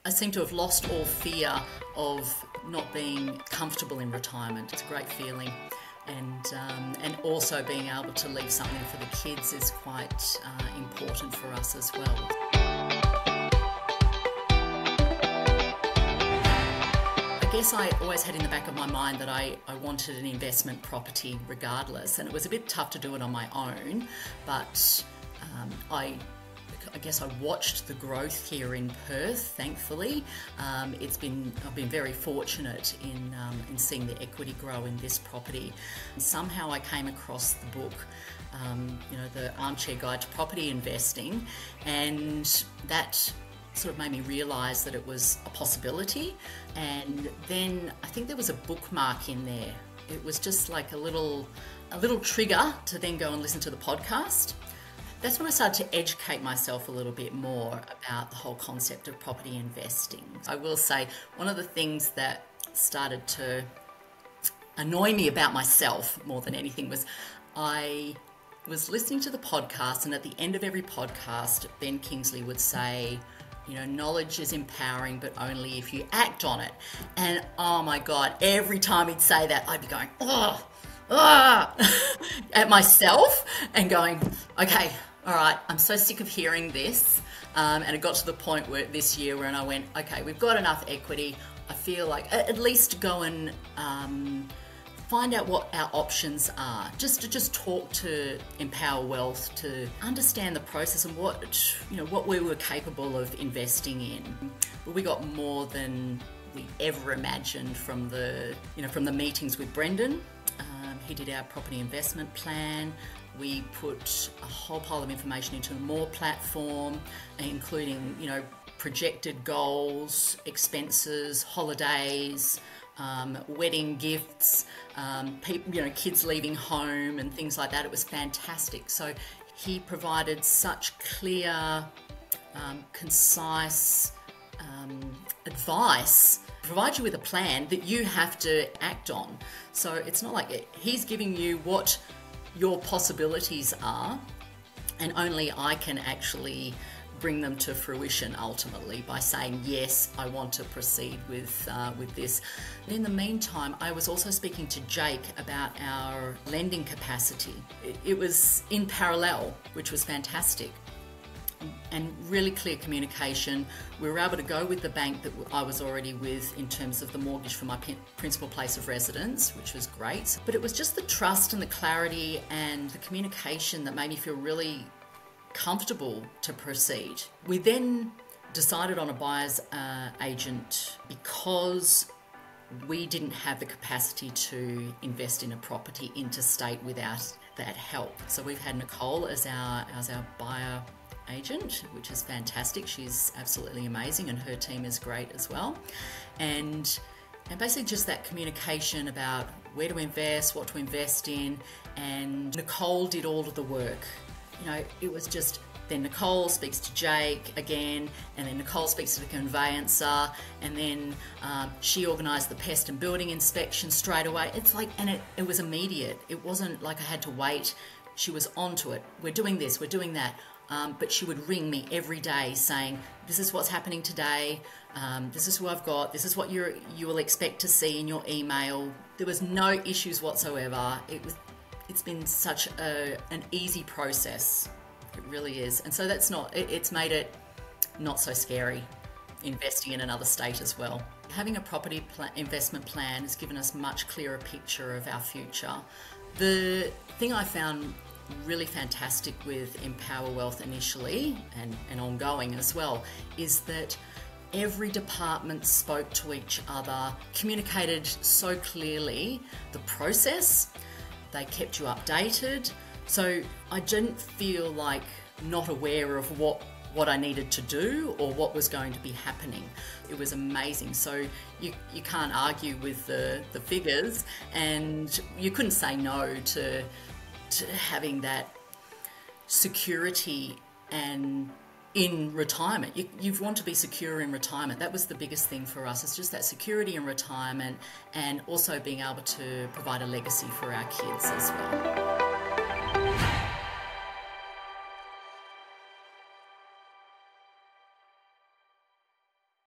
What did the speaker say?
I seem to have lost all fear of not being comfortable in retirement. It's a great feeling. And also being able to leave something for the kids is quite important for us as well. I guess I always had in the back of my mind that I wanted an investment property regardless, and it was a bit tough to do it on my own, but I guess I watched the growth here in Perth, thankfully. I've been very fortunate in seeing the equity grow in this property. And somehow I came across the book, the Armchair Guide to Property Investing, and that sort of made me realise that it was a possibility. And then I think there was a bookmark in there. It was just like a little trigger to then go and listen to the podcast. That's when I started to educate myself a little bit more about the whole concept of property investing. I will say one of the things that started to annoy me about myself more than anything was I was listening to the podcast, and at the end of every podcast, Ben Kingsley would say, knowledge is empowering, but only if you act on it. And oh my God, every time he'd say that, I'd be going, at myself and going, okay, all right, I'm so sick of hearing this. And it got to the point where this year when I went, okay, we've got enough equity. I feel like at least go and find out what our options are. Just talk to Empower Wealth to understand the process and what we were capable of investing in. But we got more than we ever imagined from the meetings with Brendan. He did our property investment plan. We put a whole pile of information into the MORE platform, including, projected goals, expenses, holidays, wedding gifts, kids leaving home and things like that. It was fantastic. So he provided such clear, concise advice, provide you with a plan that you have to act on. So it's not like he's giving you what your possibilities are, and only I can actually bring them to fruition ultimately by saying, yes, I want to proceed with this. And in the meantime, I was also speaking to Jake about our lending capacity. It was in parallel, which was fantastic. And really clear communication. We were able to go with the bank that I was already with in terms of the mortgage for my principal place of residence, which was great. But it was just the trust and the clarity and the communication that made me feel really comfortable to proceed. We then decided on a buyer's agent because we didn't have the capacity to invest in a property interstate without that help. So we've had Nicole as our buyer agent, which is fantastic. She's absolutely amazing, and her team is great as well. And basically just that communication about where to invest, what to invest in, and Nicole did all of the work. It was just, then Nicole speaks to Jake again, and then Nicole speaks to the conveyancer, and then she organised the pest and building inspection straight away. It's like, and it was immediate. It wasn't like I had to wait. She was onto it. We're doing this, we're doing that. But she would ring me every day saying, this is what's happening today, this is who I've got, this is what you will expect to see in your email. There was no issues whatsoever. It's been such an easy process. It really is. And so it's made it not so scary investing in another state as well. Having a property investment plan has given us a much clearer picture of our future. The thing I found really fantastic with Empower Wealth initially and ongoing as well is that every department spoke to each other, communicated so clearly the process. They kept you updated. So I didn't feel like not aware of what I needed to do or what was going to be happening. It was amazing. So you can't argue with the figures, and you couldn't say no to having that security and in retirement. You want to be secure in retirement. That was the biggest thing for us. It's just that security in retirement, and also being able to provide a legacy for our kids as well.